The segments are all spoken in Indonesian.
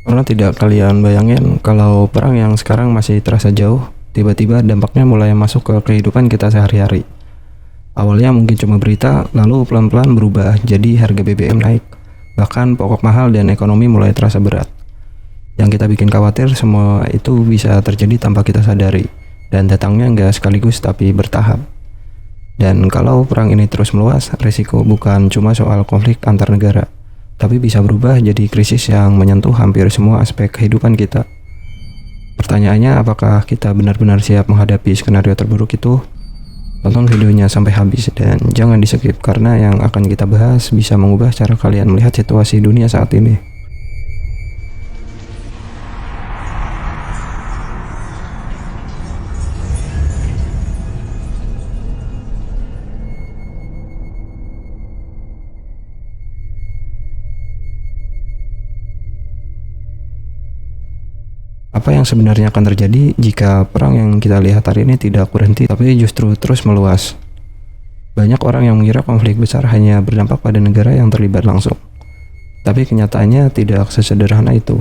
Pernah tidak kalian bayangin kalau perang yang sekarang masih terasa jauh, tiba-tiba dampaknya mulai masuk ke kehidupan kita sehari-hari. Awalnya mungkin cuma berita, lalu pelan-pelan berubah jadi harga BBM naik. Bahkan pokok mahal dan ekonomi mulai terasa berat. Yang kita bikin khawatir semua itu bisa terjadi tanpa kita sadari. Dan datangnya nggak sekaligus tapi bertahap. Dan kalau perang ini terus meluas, risiko bukan cuma soal konflik antar negara, tapi bisa berubah jadi krisis yang menyentuh hampir semua aspek kehidupan kita. Pertanyaannya, apakah kita benar-benar siap menghadapi skenario terburuk itu? Tonton videonya sampai habis dan jangan di-skip karena yang akan kita bahas bisa mengubah cara kalian melihat situasi dunia saat ini. Apa yang sebenarnya akan terjadi jika perang yang kita lihat hari ini tidak berhenti tapi justru terus meluas? Banyak orang yang mengira konflik besar hanya berdampak pada negara yang terlibat langsung. Tapi kenyataannya tidak sesederhana itu.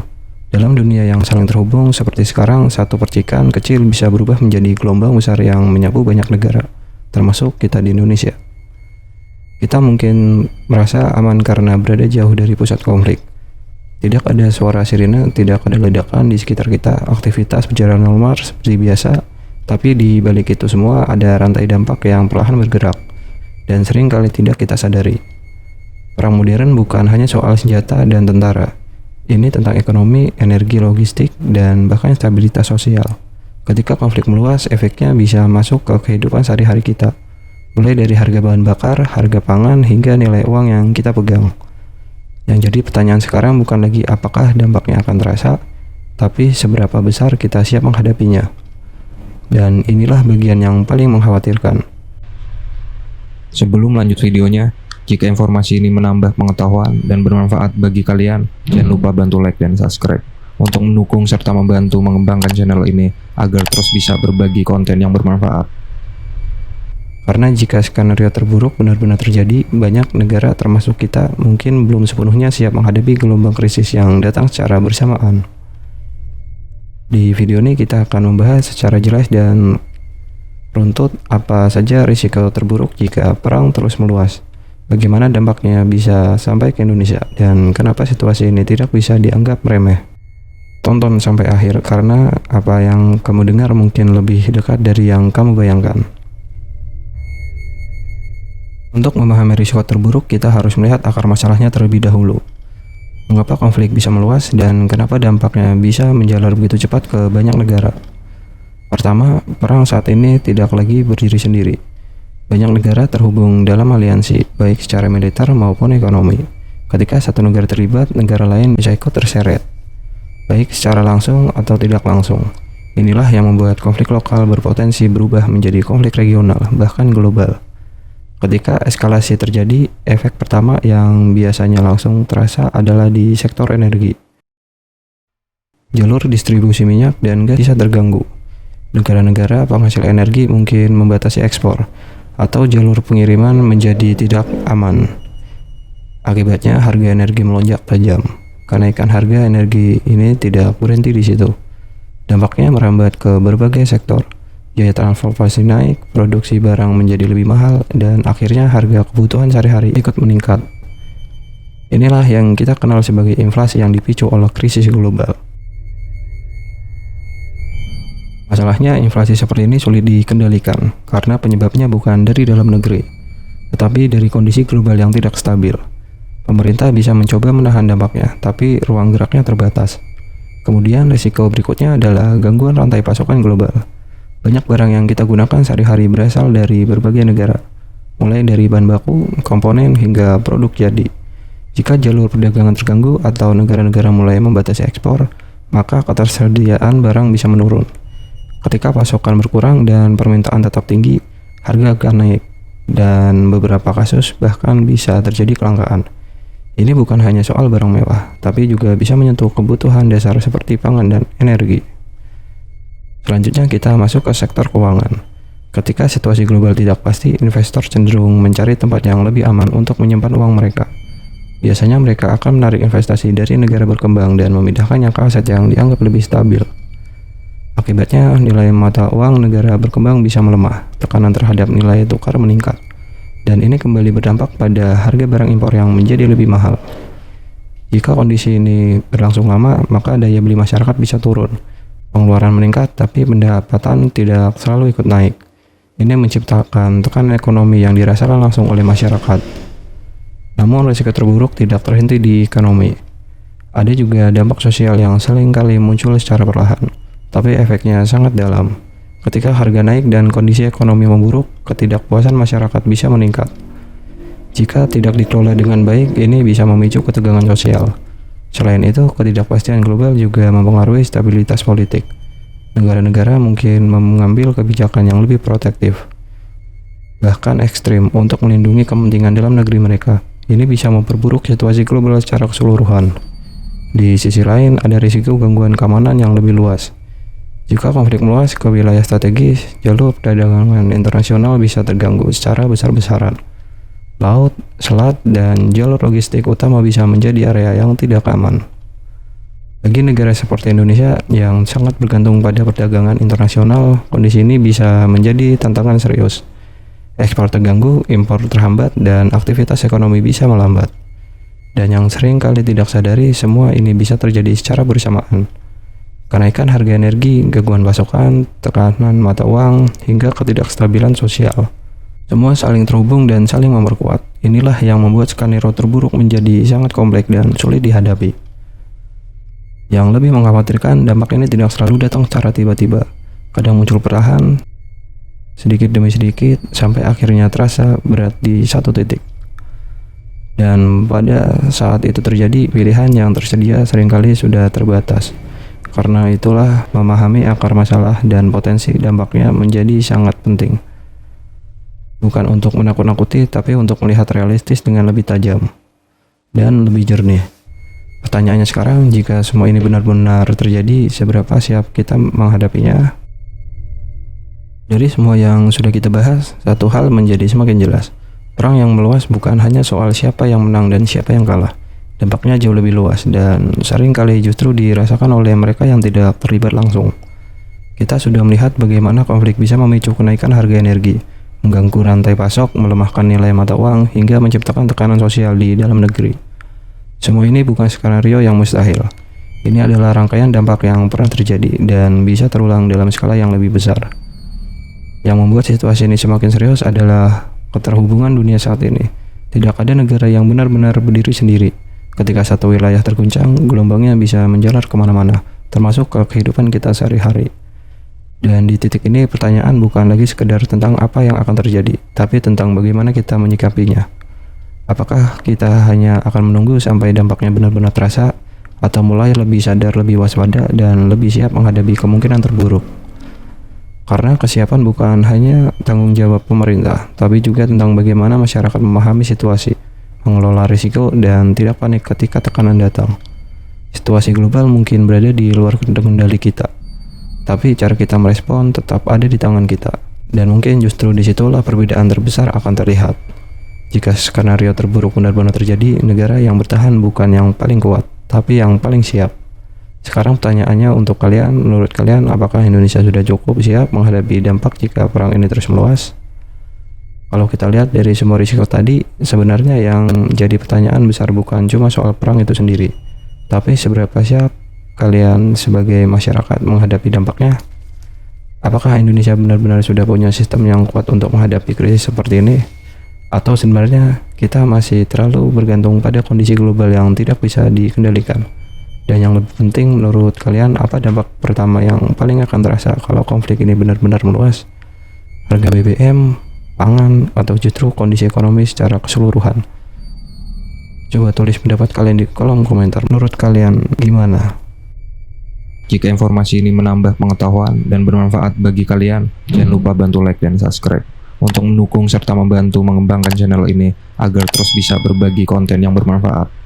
Dalam dunia yang saling terhubung seperti sekarang, satu percikan kecil bisa berubah menjadi gelombang besar yang menyapu banyak negara, termasuk kita di Indonesia. Kita mungkin merasa aman karena berada jauh dari pusat konflik. Tidak ada suara sirine, tidak ada ledakan di sekitar kita, aktivitas berjalan normal seperti biasa, tapi di balik itu semua ada rantai dampak yang perlahan bergerak, dan sering kali tidak kita sadari. Perang modern bukan hanya soal senjata dan tentara, ini tentang ekonomi, energi, logistik, dan bahkan stabilitas sosial. Ketika konflik meluas, efeknya bisa masuk ke kehidupan sehari-hari kita, mulai dari harga bahan bakar, harga pangan, hingga nilai uang yang kita pegang. Yang jadi pertanyaan sekarang bukan lagi apakah dampaknya akan terasa, tapi seberapa besar kita siap menghadapinya. Dan inilah bagian yang paling mengkhawatirkan. Sebelum lanjut videonya, jika informasi ini menambah pengetahuan dan bermanfaat bagi kalian, jangan lupa bantu like dan subscribe untuk mendukung serta membantu mengembangkan channel ini agar terus bisa berbagi konten yang bermanfaat. Karena jika skenario terburuk benar-benar terjadi, banyak negara termasuk kita mungkin belum sepenuhnya siap menghadapi gelombang krisis yang datang secara bersamaan. Di video ini kita akan membahas secara jelas dan runtut apa saja risiko terburuk jika perang terus meluas, bagaimana dampaknya bisa sampai ke Indonesia, dan kenapa situasi ini tidak bisa dianggap remeh. Tonton sampai akhir karena apa yang kamu dengar mungkin lebih dekat dari yang kamu bayangkan. Untuk memahami risiko terburuk, kita harus melihat akar masalahnya terlebih dahulu. Mengapa konflik bisa meluas dan kenapa dampaknya bisa menjalar begitu cepat ke banyak negara? Pertama, perang saat ini tidak lagi berdiri sendiri. Banyak negara terhubung dalam aliansi, baik secara militer maupun ekonomi. Ketika satu negara terlibat, negara lain bisa ikut terseret, baik secara langsung atau tidak langsung. Inilah yang membuat konflik lokal berpotensi berubah menjadi konflik regional, bahkan global. Ketika eskalasi terjadi, efek pertama yang biasanya langsung terasa adalah di sektor energi. Jalur distribusi minyak dan gas bisa terganggu. Negara-negara penghasil energi mungkin membatasi ekspor, atau jalur pengiriman menjadi tidak aman. Akibatnya harga energi melonjak tajam. Kenaikan harga energi ini tidak berhenti di situ. Dampaknya merambat ke berbagai sektor. Biaya transportasi naik, produksi barang menjadi lebih mahal, dan akhirnya harga kebutuhan sehari-hari ikut meningkat. Inilah yang kita kenal sebagai inflasi yang dipicu oleh krisis global. Masalahnya, inflasi seperti ini sulit dikendalikan karena penyebabnya bukan dari dalam negeri, tetapi dari kondisi global yang tidak stabil. Pemerintah bisa mencoba menahan dampaknya, tapi ruang geraknya terbatas. Kemudian risiko berikutnya adalah gangguan rantai pasokan global. Banyak barang yang kita gunakan sehari-hari berasal dari berbagai negara, mulai dari bahan baku, komponen, hingga produk jadi. Jika jalur perdagangan terganggu atau negara-negara mulai membatasi ekspor, maka ketersediaan barang bisa menurun. Ketika pasokan berkurang dan permintaan tetap tinggi, harga akan naik, dan beberapa kasus bahkan bisa terjadi kelangkaan. Ini bukan hanya soal barang mewah, tapi juga bisa menyentuh kebutuhan dasar seperti pangan dan energi. Selanjutnya kita masuk ke sektor keuangan. Ketika situasi global tidak pasti, investor cenderung mencari tempat yang lebih aman untuk menyimpan uang mereka. Biasanya mereka akan menarik investasi dari negara berkembang dan memindahkannya ke aset yang dianggap lebih stabil. Akibatnya, nilai mata uang negara berkembang bisa melemah, tekanan terhadap nilai tukar meningkat, dan ini kembali berdampak pada harga barang impor yang menjadi lebih mahal. Jika kondisi ini berlangsung lama, maka daya beli masyarakat bisa turun. Pengeluaran meningkat, tapi pendapatan tidak selalu ikut naik. Ini menciptakan tekanan ekonomi yang dirasakan langsung oleh masyarakat. Namun, risiko terburuk tidak terhenti di ekonomi. Ada juga dampak sosial yang seringkali muncul secara perlahan, tapi efeknya sangat dalam. Ketika harga naik dan kondisi ekonomi memburuk, ketidakpuasan masyarakat bisa meningkat. Jika tidak dikelola dengan baik, ini bisa memicu ketegangan sosial. Selain itu, ketidakpastian global juga mempengaruhi stabilitas politik. Negara-negara mungkin mengambil kebijakan yang lebih protektif, bahkan ekstrim, untuk melindungi kepentingan dalam negeri mereka. Ini bisa memperburuk situasi global secara keseluruhan. Di sisi lain, ada risiko gangguan keamanan yang lebih luas. Jika konflik meluas ke wilayah strategis, jalur perdagangan internasional bisa terganggu secara besar-besaran. Laut, selat, dan jalur logistik utama bisa menjadi area yang tidak aman. Bagi negara seperti Indonesia yang sangat bergantung pada perdagangan internasional, kondisi ini bisa menjadi tantangan serius. Ekspor terganggu, impor terhambat, dan aktivitas ekonomi bisa melambat. Dan yang sering kali tidak sadari, semua ini bisa terjadi secara bersamaan. Kenaikan harga energi, gangguan pasokan, tekanan mata uang, hingga ketidakstabilan sosial. Semua saling terhubung dan saling memperkuat. Inilah yang membuat skenario terburuk menjadi sangat kompleks dan sulit dihadapi. Yang lebih mengkhawatirkan, dampak ini tidak selalu datang secara tiba-tiba. Kadang muncul perlahan, sedikit demi sedikit, sampai akhirnya terasa berat di satu titik. Dan pada saat itu terjadi, pilihan yang tersedia seringkali sudah terbatas. Karena itulah, memahami akar masalah dan potensi dampaknya menjadi sangat penting. Bukan untuk menakut-nakuti, tapi untuk melihat realistis dengan lebih tajam dan lebih jernih. Pertanyaannya sekarang, jika semua ini benar-benar terjadi, seberapa siap kita menghadapinya? Dari semua yang sudah kita bahas, satu hal menjadi semakin jelas. Perang yang meluas bukan hanya soal siapa yang menang dan siapa yang kalah. Dampaknya jauh lebih luas dan sering kali justru dirasakan oleh mereka yang tidak terlibat langsung. Kita sudah melihat bagaimana konflik bisa memicu kenaikan harga energi, mengganggu rantai pasok, melemahkan nilai mata uang, hingga menciptakan tekanan sosial di dalam negeri. Semua ini bukan skenario yang mustahil. Ini adalah rangkaian dampak yang pernah terjadi dan bisa terulang dalam skala yang lebih besar. Yang membuat situasi ini semakin serius adalah keterhubungan dunia saat ini. Tidak ada negara yang benar-benar berdiri sendiri. Ketika satu wilayah terguncang, gelombangnya bisa menjalar kemana-mana, termasuk ke kehidupan kita sehari-hari. Dan di titik ini, pertanyaan bukan lagi sekedar tentang apa yang akan terjadi, tapi tentang bagaimana kita menyikapinya. Apakah kita hanya akan menunggu sampai dampaknya benar-benar terasa, atau mulai lebih sadar, lebih waspada, dan lebih siap menghadapi kemungkinan terburuk? Karena kesiapan bukan hanya tanggung jawab pemerintah, tapi juga tentang bagaimana masyarakat memahami situasi, mengelola risiko, dan tidak panik ketika tekanan datang. Situasi global mungkin berada di luar kendali kita, tapi cara kita merespon tetap ada di tangan kita. Dan mungkin justru disitulah perbedaan terbesar akan terlihat. Jika skenario terburuk benar-benar terjadi, negara yang bertahan bukan yang paling kuat, tapi yang paling siap. Sekarang pertanyaannya untuk kalian, menurut kalian apakah Indonesia sudah cukup siap menghadapi dampak jika perang ini terus meluas? Kalau kita lihat dari semua risiko tadi, sebenarnya yang jadi pertanyaan besar bukan cuma soal perang itu sendiri, tapi seberapa siap kalian sebagai masyarakat menghadapi dampaknya? Apakah Indonesia benar-benar sudah punya sistem yang kuat untuk menghadapi krisis seperti ini? Atau sebenarnya kita masih terlalu bergantung pada kondisi global yang tidak bisa dikendalikan? Dan yang lebih penting, menurut kalian apa dampak pertama yang paling akan terasa kalau konflik ini benar-benar meluas? Harga BBM, pangan, atau justru kondisi ekonomi secara keseluruhan? Coba tulis pendapat kalian di kolom komentar. Menurut kalian gimana? Jika informasi ini menambah pengetahuan dan bermanfaat bagi kalian, jangan lupa bantu like dan subscribe untuk mendukung serta membantu mengembangkan channel ini agar terus bisa berbagi konten yang bermanfaat.